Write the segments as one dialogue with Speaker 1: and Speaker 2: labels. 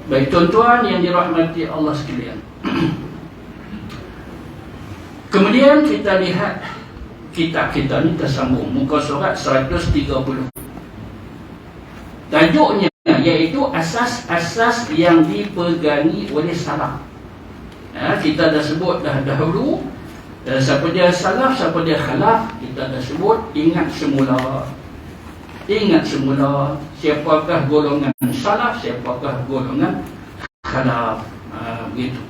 Speaker 1: Baik tuan-tuan yang dirahmati Allah sekalian. Kemudian kita lihat kitab kita ni tersambung, muka surat 130. Tajuknya iaitu asas-asas yang dipegangi oleh salaf. Kita dah sebut dahulu siapa dia salaf, siapa dia khalaf. Kita dah sebut, ingat semula siapakah golongan salaf, siapakah golongan khalaf. Begitu.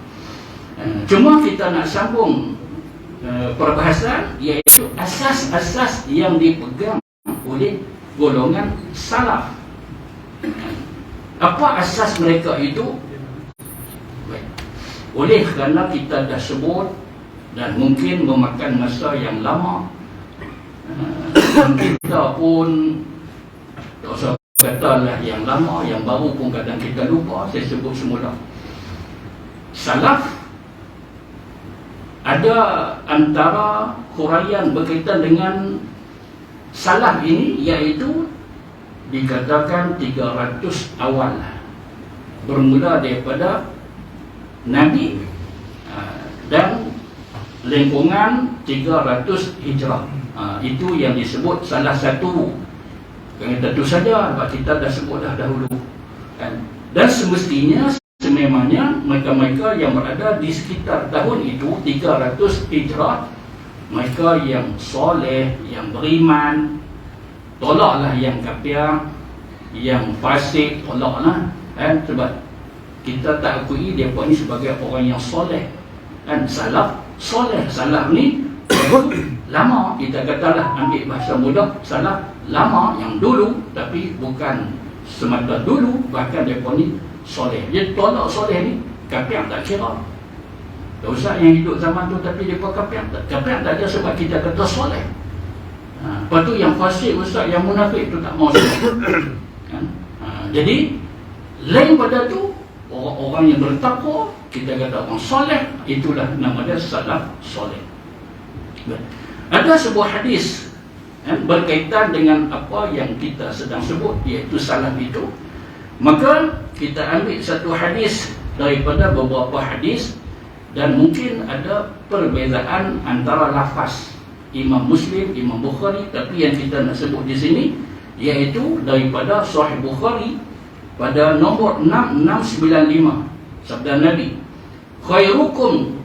Speaker 1: Cuma kita nak sambung perbahasan, iaitu asas-asas yang dipegang oleh golongan salaf. Apa asas mereka itu? Baik. Oleh kerana kita dah sebut dan mungkin memakan masa yang lama, kita pun tak usah katalah yang lama, yang baru pun kadang kita lupa. Saya sebut semula, salaf ada antara huraian berkaitan dengan salaf ini, iaitu dikatakan 300 awal, bermula daripada Nabi dan lingkungan 300 hijrah. Itu yang disebut salah satu. Tentu saja sebab kita dah sebut dahulu, kan? Dan semestinya, sememangnya mereka-mereka yang berada di sekitar tahun itu 300 hijrah, mereka yang soleh, yang beriman. Tolaklah yang kafir, yang fasik, tolaklah, kan? Sebab kita tak akui mereka ni sebagai orang yang soleh, kan? Salaf soleh, salaf ni lama, kita katalah, ambil bahasa mudah, salaf lama, yang dulu, tapi bukan semata dulu, bahkan mereka ni soleh. Dia tolak soleh ni, kafir tak kira. Tak usah yang hidup zaman tu tapi mereka kafir tak ada, sebab kita kata soleh. Lepas tu yang fasik, ustaz, yang munafik tu tak mau soleh. Jadi lain pada tu, orang yang bertakwa, kita kata orang soleh, itulah nama dia salaf soleh. Ada sebuah hadis berkaitan dengan apa yang kita sedang sebut, iaitu salaf itu. Maka kita ambil satu hadis daripada beberapa hadis, dan mungkin ada perbezaan antara lafaz Imam Muslim, Imam Bukhari, tapi yang kita nak sebut di sini iaitu daripada Sahih Bukhari pada nombor 6695. Sabda Nabi, khairukum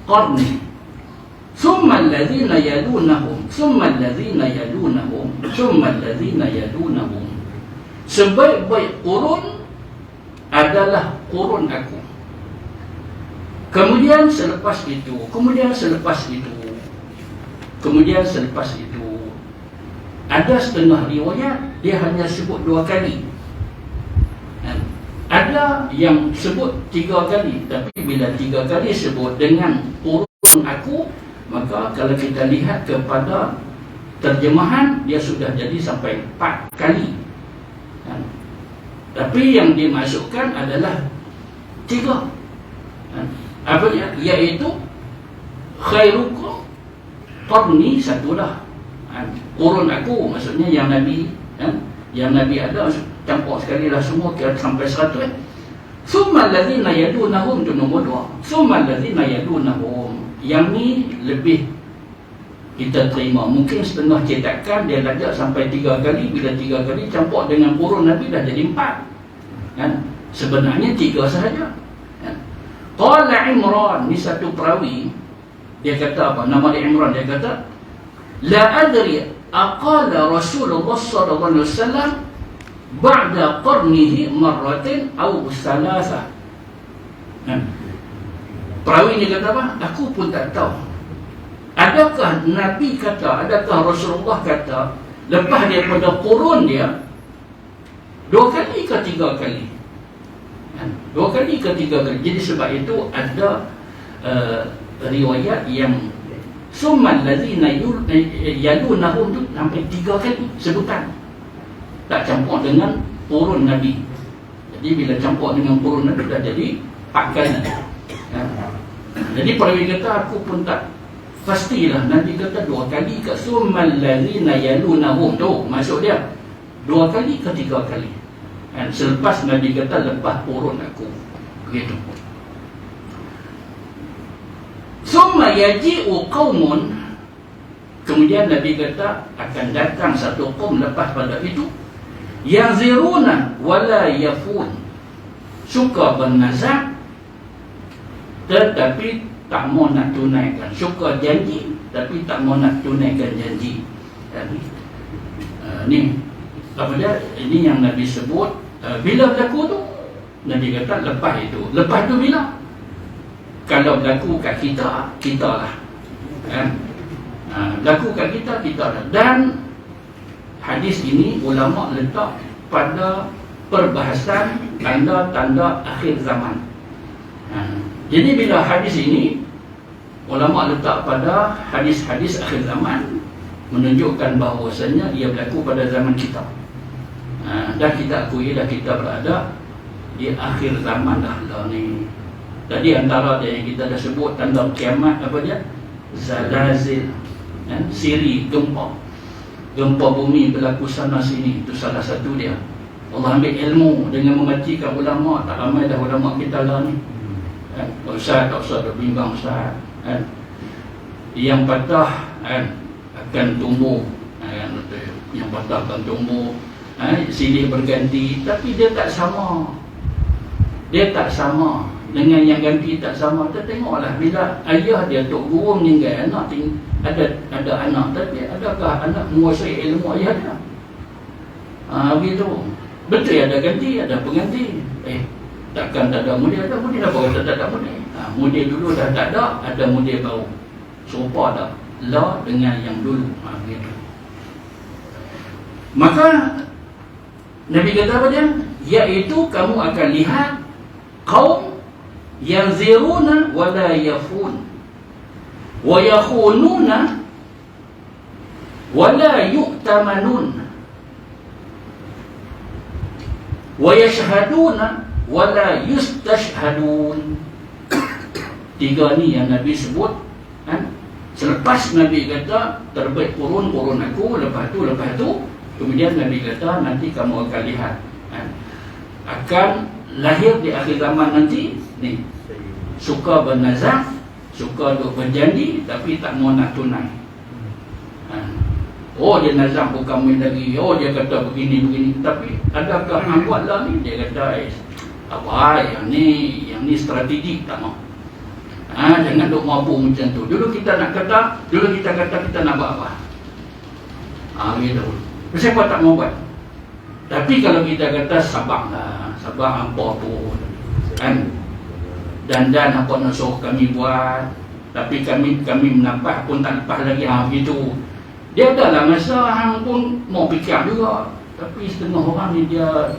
Speaker 1: qarni, thumma alladhina yalunahum, thumma alladhina yalunahum, thumma alladhina yalunahum. Sebaik-baik kurun adalah kurun aku. Kemudian selepas itu, kemudian selepas itu, kemudian selepas itu. Ada setengah riwayat dia hanya sebut 2 kali. Ada yang sebut 3 kali, tapi bila 3 kali sebut dengan kurun aku, maka kalau kita lihat kepada terjemahan, dia sudah jadi sampai 4 kali. Tapi yang dimasukkan adalah 3. Apa dia? Iaitu khairukum qarni, satulah kurun aku, maksudnya yang Nabi, yang Nabi ada, campur sekali lah semua, kira sampai 100. Summa allazina yadunahum, itu nombor 2. Summa allazina yadunahum, yang ni lebih kita terima. Mungkin setengah cetakan dia lajak sampai 3 kali. Bila 3 kali campur dengan kurun Nabi dah jadi 4, kan? Sebenarnya 3 sahaja, kan? Qala Imran, ni satu perawi, dia kata apa? Nama dia Imran, dia kata, la adri aqala Rasulullah sallallahu alaihi wasallam ba'da qarnihi marratin aw salasa. Perawi ni kata apa? Aku pun tak tahu, adakah Nabi kata, adakah Rasulullah kata lepas daripada kurun dia 2 kali ke 3 kali? 2 kali ke 3 kali. Jadi sebab itu ada riwayat yang summal ladzina yalunahum tu sampai 3 kali sebutan, tak campur dengan kurun Nabi. Jadi bila campur dengan kurun Nabi dah jadi 4 kali. Jadi perawi kata, aku pun tak pastilah. Nabi kata 2 kali ke summal ladzina yalunahum tu, maksud dia 2 kali ke 3 kali. kan? Selepas Nabi kata lepas turun aku, begitu. Summa yaji'u qaumun, kemudian Nabi kata akan datang satu kaum lepas pada itu, yaziruna wala yafun, suka bernazar tetapi tak mau nak tunaikan, suka janji tapi tak mau nak tunaikan janji. Ni apa dia? Ini yang Nabi sebut bila berlaku tu. Nabi kata lepas itu. Lepas tu bila? Kalau berlaku kat kita, kita lah, kan? Berlaku kat kita, kita lah. Dan hadis ini ulama letak pada perbahasan tanda-tanda akhir zaman. Jadi bila hadis ini ulama letak pada hadis-hadis akhir zaman, menunjukkan bahawasanya ia berlaku pada zaman kita. Dah kita akui dah kita berada di akhir zaman dah ni. Tadi antara dia yang kita dah sebut tanda kiamat apa dia? Zalazil, siri, gempa. Gempa bumi berlaku sana sini, itu salah satu dia. Allah ambil ilmu dengan mengajikan ulama. Tak ramai dah ulama kita lah ni. Ustaz, tak usah berbimbang Ustaz. Yang patah akan tumbuh, yang patah akan tumbuh, silih berganti, tapi dia tak sama. Dia tak sama dengan yang ganti, tak sama. Kita tengoklah bila ayah dia Tok Guru meninggal, anak ada anak, tapi adakah anak menguasai ilmu ayah dia? Begitu. Betul ada ganti, ada pengganti. Takkan tak ada model, ada model apa kata tak ada model. Model dulu dah tak ada model baru. Serupa dah lah dengan yang dulu. Begitu. Maka Nabi kata apa dia? Iaitu kamu akan lihat kaum yang ziruna wala yafun wa yakhununa wala yu'tamanun wa yashhaduna wala yustashhadun. Tiga ni yang Nabi sebut. Selepas Nabi kata terbit kurun aku, lepas tu kemudian Nabi kata nanti kamu akan lihat akan lahir di akhir zaman nanti ni, suka bernazar, suka duk berjanji tapi tak mau nak tunai. Oh dia nazar bukan main lagi, oh dia kata begini, tapi adakah hang buat lah ni? Dia kata apa yang ni strategik, tak mau. Jangan duk mampu macam tu. Dulu kita kata kita nak buat apa? Gitu. Siapa tak mau buat? Tapi kalau kita kata sabarlah, sabar apa pun, kan? Dan apa nak suruh kami buat, tapi kami menampak pun tak lepas lagi. Begitu. Dia adalah masa hang pun mau fikir juga, tapi setengah orang ni dia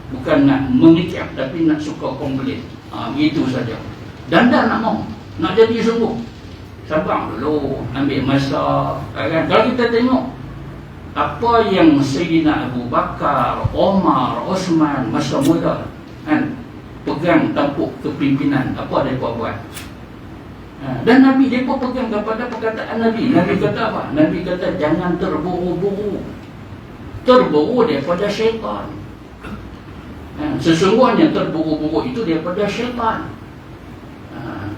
Speaker 1: bukan nak mengikir, tapi nak suka komplain. Begitu saja. Dan nak mau, nak jadi sungguh, sabar dulu, ambil masa, kan? Kalau kita tengok apa yang Sayyidina Abu Bakar, Omar, Osman masa muda, kan, pegang tampuk kepimpinan, apa mereka buat? Dan Nabi mereka pegang kepada perkataan Nabi. Nabi kata apa? Nabi kata jangan terburu-buru. Terburu daripada syaitan. Sesungguhnya terburu-buru itu daripada syaitan.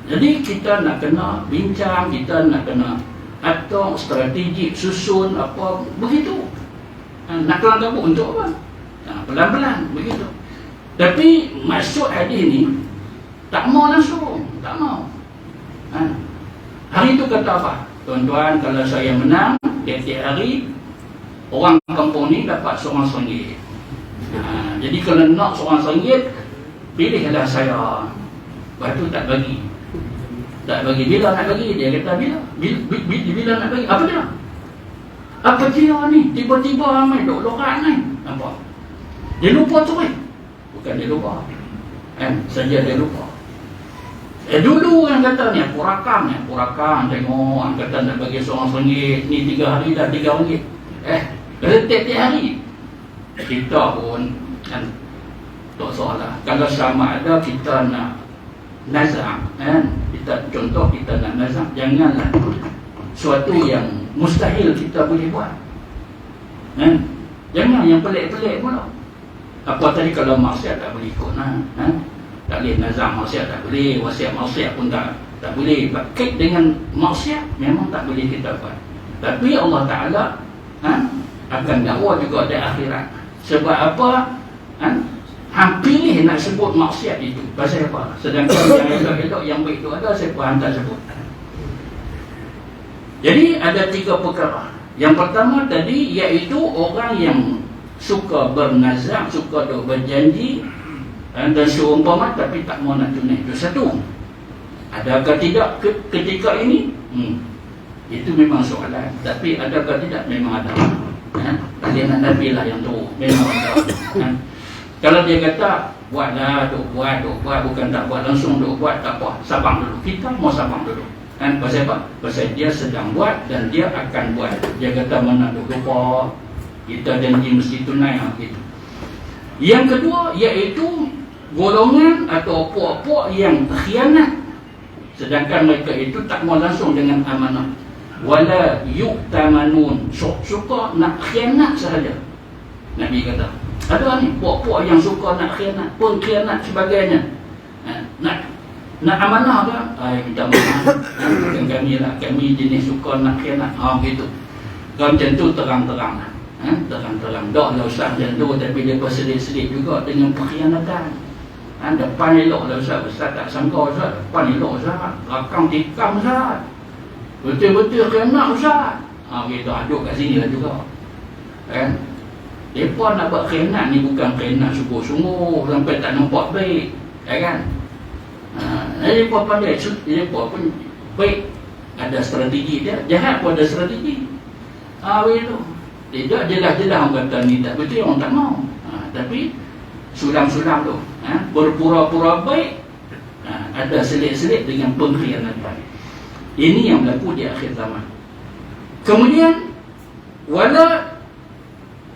Speaker 1: Jadi kita nak kena bincang, kita nak kena atau strategi susun apa begitu. Nak kelang kabut untuk apa? Pelan-pelan begitu. Tapi maksud hadis ni tak mau langsung, tak mau. Hari itu kata apa? Tuan-tuan, kalau saya menang, tiap-tiap hari orang kampung ni dapat RM1. Jadi kalau nak RM1, pilihlah saya. Lepas tu tak bagi. Tak bagi. Bila nak bagi? Dia kata bila nak bagi? Apa dia? Apa dia ni? Tiba-tiba ramai duk lorak ni. Nampak? Dia lupa tu kan? Bukan dia lupa. Saja dia lupa. Dulu orang kata ni, aku rakam tengok, orang kata nak bagi RM1, ni 3 hari dah RM3. Kalau tiap-tiap hari kita pun kan, tak salah. Kalau sama ada kita nak nazar, kita contoh kita nak nazar, janganlah suatu yang mustahil kita boleh buat. Jangan yang pelik-pelik pula. Apa tadi, kalau maksiat tak boleh ikut lah, tak boleh nazar maksiat tak boleh, wasiat maksiat pun tak boleh. Berkait dengan maksiat memang tak boleh kita buat. Tapi Allah Ta'ala akan dakwa juga di akhirat. Sebab apa? Hang pilih nak sebut maksiat itu pasal apa? Sedangkan yang elok-elok, yang baik itu ada, siapa hang tak sebut. Jadi ada 3 perkara. Yang pertama tadi iaitu orang yang suka bernazar, suka duk berjanji dan seumpama tapi tak mau nak tunai. Itu satu. Adakah tidak ketika ini? Itu memang soalan. Tapi adakah tidak? Memang ada. Kalian Nabi lah yang tahu. Memang ada. Kalau dia kata buatlah, duk buat, bukan tak buat langsung, duk buat, tak apa, sabang dulu. Kita mau sabang dulu. Pasal apa? Pasal dia sedang buat dan dia akan buat. Dia kata mana duk lupa, kita janji mesti tunai gitu. Yang kedua iaitu golongan atau puak-puak yang khianat, sedangkan mereka itu tak mau langsung dengan amanah. Wala yu'tamanun, suka nak khianat sahaja. Nabi kata ada ni puak-puak yang suka nak khianat, pengkhianat sebagainya. Nak amanah ke? Minta maaf. Bukan kami lah, kami jenis suka nak khianat. Gitu. Kalau macam tu terang-terang lah. Terang-terang. Tak lah Ustaz macam tu, tapi dia berselit-selit juga dengan pengkhianatan. Depan elok lah Ustaz. Ustaz tak sangka Ustaz. Depan elok Ustaz. Rakam tikam Ustaz. Betul-betul khianat Ustaz. Gitu. Aduk kat sini lah juga. Mereka nak buat khianat ni bukan khianat sungguh-sungguh sampai tak nampak baik. Kan? Mereka pandai. Mereka pun baik. Ada strategi dia. Jahat pun ada strategi. Begitu. Tidak jelas-jelas orang kata ni tak betul, orang tak mau. Tapi sulam-sulam tu, berpura-pura baik, ada selit-selit dengan pengkhianatan. Ini yang berlaku di akhir zaman. Kemudian wala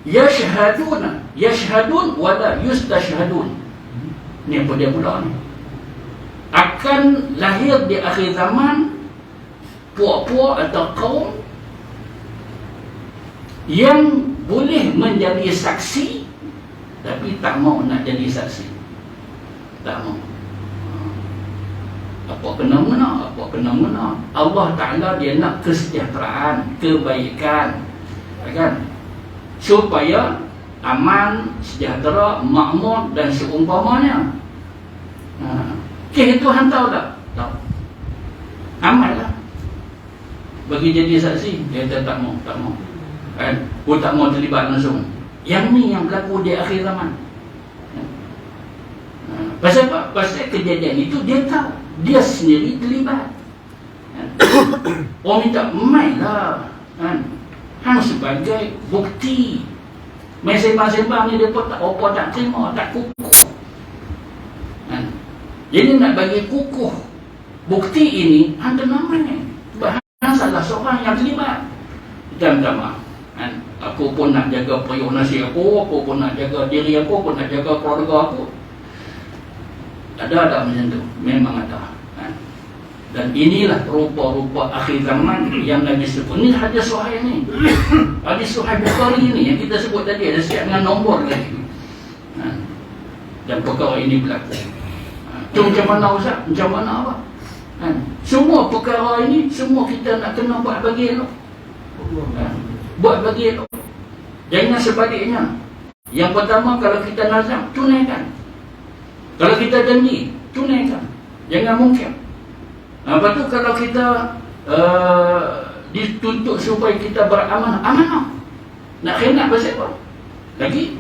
Speaker 1: yashhadun wala yustashhadun. Ni apa dia pula ni? Akan lahir di akhir zaman puak-puak atau kaum yang boleh menjadi saksi tapi tak mau nak jadi saksi. Tak mau. Apa kena mena? Allah Ta'ala dia nak kesejahteraan, kebaikan, kan? Supaya aman, sejahtera, makmur dan seumpamanya. Itu hang tahu tak? Tahu. Amal lah. Bagi jadi saksi, dia tak mau. Pun tak mau terlibat langsung. Yang ni yang berlaku di akhir zaman. Pasal apa? Pasal kejadian itu dia tahu, dia sendiri terlibat. Orang minta mai lah, hang sebagai bukti. Mai sembang-sembang ni dia pun tak apa, tak terima, tak kukuh. Jadi nak bagi kukuh bukti ini, hang kena mai. Sebab hang salah seorang yang terlibat. Kita minta maaf. Aku pun nak jaga periuk nasi aku pun nak jaga diri aku pun nak jaga keluarga aku. Ada macam tu, memang ada. Dan inilah rupa-rupa akhir zaman yang Nabi sebut. Ini hadis sahih ni. Hadis sahih Bukhari ni yang kita sebut tadi, ada siap dengan nombor lagi. Dan perkara ini berlaku. Itu macam mana Ustaz? Macam mana apa? Semua perkara ini, semua kita nak kena buat bagi elok. Buat bagi elok. Jangan sebaliknya. Yang pertama, kalau kita nazar, tunaikan. Kalau kita janji, tunaikan. Jangan mungkin. Lepas tu kalau kita dituntut supaya kita beramanah, amanah. Nak khianat pasal apa? Lagi,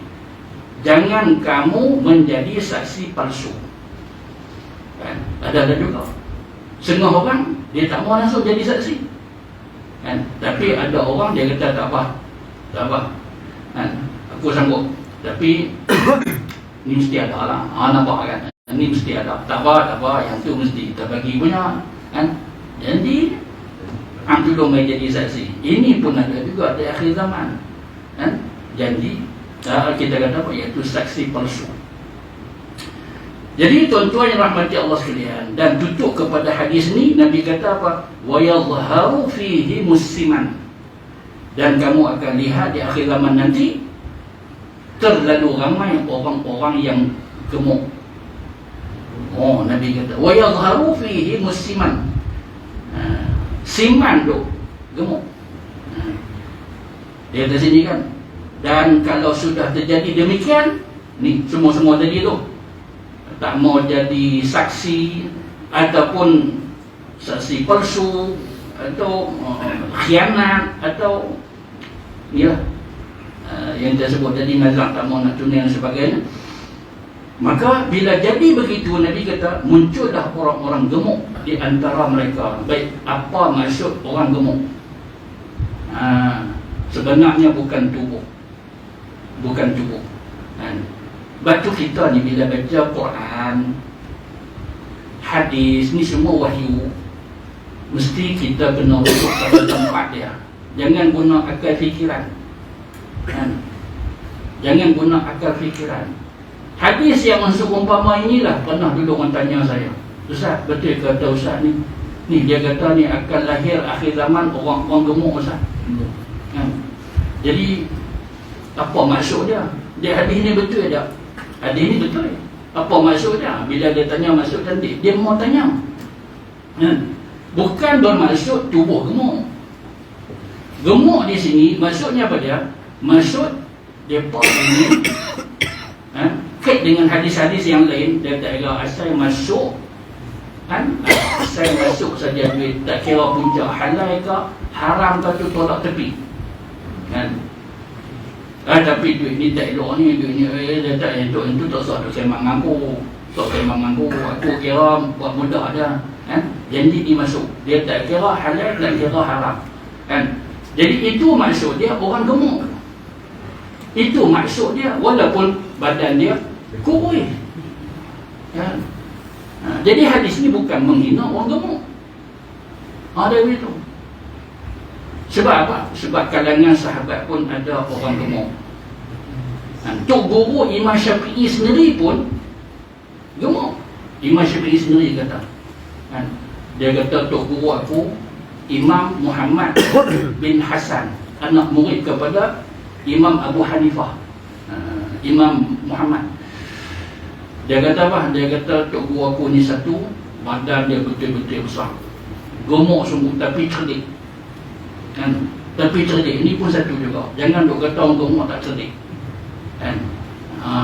Speaker 1: jangan kamu menjadi saksi palsu. Ada juga. Setengah orang, dia tak mau langsung jadi saksi. Tapi ada orang dia kata tak apa. Aku sanggup. Tapi ni mesti ada lah. Nampak kan? Ni mesti ada. Tak apa. Yang tu mesti kita bagi punya. Jadi hang tolong mai jadi saksi. Ini pun ada juga di akhir zaman. Janji kita kata apa? Iaitu saksi palsu. Jadi tuan-tuan yang rahmati Allah sekalian, dan tutup kepada hadis ni, Nabi kata apa? Wa yadhharu fihi musliman. Dan kamu akan lihat di akhir zaman nanti terlalu ramai orang-orang yang gemuk. Oh, Nabi kata wa yadhharu fihi musliman. Siman tu gemuk. Dia kata sini kan. Dan kalau sudah terjadi demikian, ni semua-semua tadi tu, tak mau jadi saksi ataupun saksi palsu atau khianat atau ya yang saya sebut tadi, nazar tak mau nak tunai dan sebagainya. Maka bila jadi begitu, Nabi kata muncullah orang-orang gemuk di antara mereka. Baik, apa maksud orang gemuk? Sebenarnya bukan tubuh, bukan tubuh. Batu kita ni bila baca Quran, hadis, ni semua wahyu, mesti kita kena duduk pada tempat dia. Jangan guna akal fikiran. Jangan guna akal fikiran. Hadis yang masuk umpama inilah, pernah dulu orang tanya saya, Ustaz, betul kata Ustaz ni? Ni dia kata ni akan lahir akhir zaman orang gemuk, Ustaz. Jadi apa maksud dia? Dia hadis ni betul tak? Hadis ni betul. Apa maksud dia? Bila dia tanya maksud tadi, dia mau tanya. Bukan bermaksud tubuh gemuk. Gemuk di sini maksudnya apa dia? Maksud depa ini kait dengan hadis-hadis yang lain. Dia tak kira asal masuk, asal masuk saja duit, tak kira punca halal ke haram ke, tu tolak tepi. Tapi duit ni tak elok ni, duit ni dia tak elok, itu tak sah duk sembang ngaku, tak sembang ngaku, aku kira buat mudah dia. Janji dimasuk, dia tak kira halal, tak kira haram. Jadi itu maksud dia orang gemuk. Itu maksud dia, walaupun badan dia kurus. Jadi hadis ni bukan menghina orang gemuk. Ada begitu. Sebab apa? Sebab kalangan sahabat pun ada orang gemuk. Tok guru Imam Syafi'i sendiri pun gemuk. Imam Syafi'i sendiri kata, dia kata tok guru aku Imam Muhammad bin Hasan, anak murid kepada Imam Abu Hanifah. Imam Muhammad, dia kata apa? Dia kata tok guru aku ni satu, badan dia betul-betul besar, gemuk sungguh, tapi cerdik. Tapi cerdik ini pun satu juga. Jangan duk kata orang gemuk tak cerdik.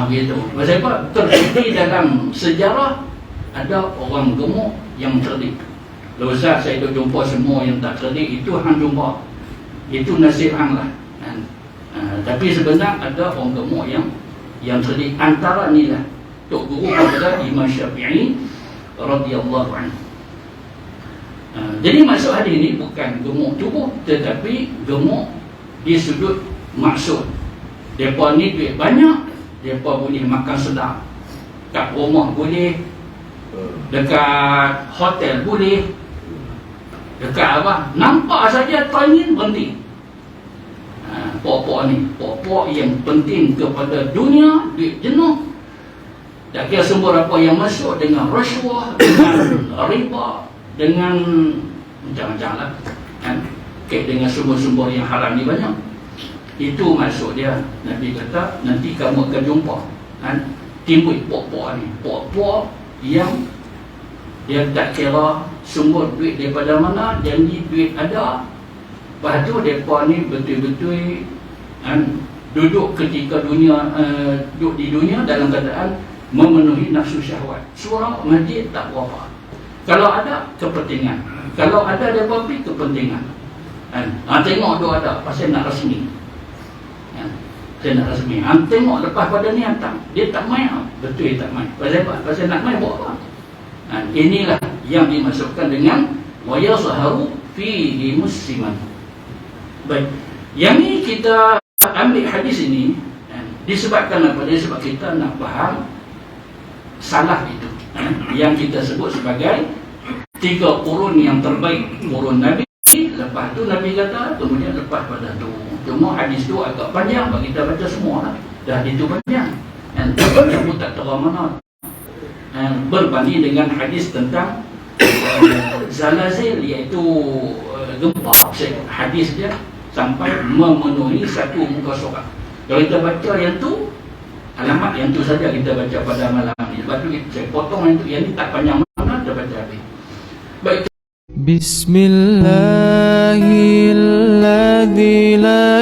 Speaker 1: Begitu. Sebab apa? Terjadi dalam sejarah ada orang gemuk yang cerdik. Kalau Ustaz saya duk jumpa semua yang tak cerdik, itu hang jumpa, itu nasib hang lah. Tapi sebenarnya ada orang gemuk yang cerdik. Antara ni lah tok guru kepada Imam Syafi'i radhiyallahu anhu. Jadi maksud hadis ni bukan gemuk tubuh, tetapi gemuk di sudut maksud. Mereka ni duit banyak, mereka boleh makan sedap, kat rumah boleh, dekat hotel boleh, dekat apa, nampak saja tanya berhenti. Pokok ni, pokok yang penting kepada dunia, duit jenuh, tak kira sumber apa yang masuk, dengan rasuah, dengan riba, dengan macam-macam lah, kait dengan sumber-sumber yang haram ni banyak. Itu maksud dia. Nabi kata nanti kamu akan jumpa timbul pokok ni, pokok yang dia tak kira sumber duit daripada mana, janji duit ada. Lepas tu mereka ni betul-betul duduk ketika dunia, duduk di dunia dalam keadaan memenuhi nafsu syahwat. Surau masjid tak berapa. Kalau ada kepentingan, kalau ada dia pergi kepentingan. Tengok dia ada, pasal nak resmi. Saya nak resmi. Tengok lepas pada ni hantar, dia tak main. Betul dia tak main. Pasal apa? Pasal nak main buat apa? Inilah yang dimasukkan dengan wa yazharu fihi musliman. Baik. Yang ni kita ambil hadis ini disebabkan apa? Disebab kita nak faham salah itu, yang kita sebut sebagai 3 kurun yang terbaik. Kurun Nabi, lepas tu Nabi kata, kemudian lepas pada tu. Cuma hadis tu agak panjang bagi kita baca semua lah. Dah itu panjang, aku tak tahu mana berbanding dengan hadis tentang zalazil, iaitu gempa. Hadis dia sampai memenuhi 1 muka surat. Kalau kita baca yang tu, Alamat yang tu saja kita baca pada malam ini. Sebab tu saya potong yang ni tak panjang mana kita baca habis. Baik.
Speaker 2: Bismillahilladzi la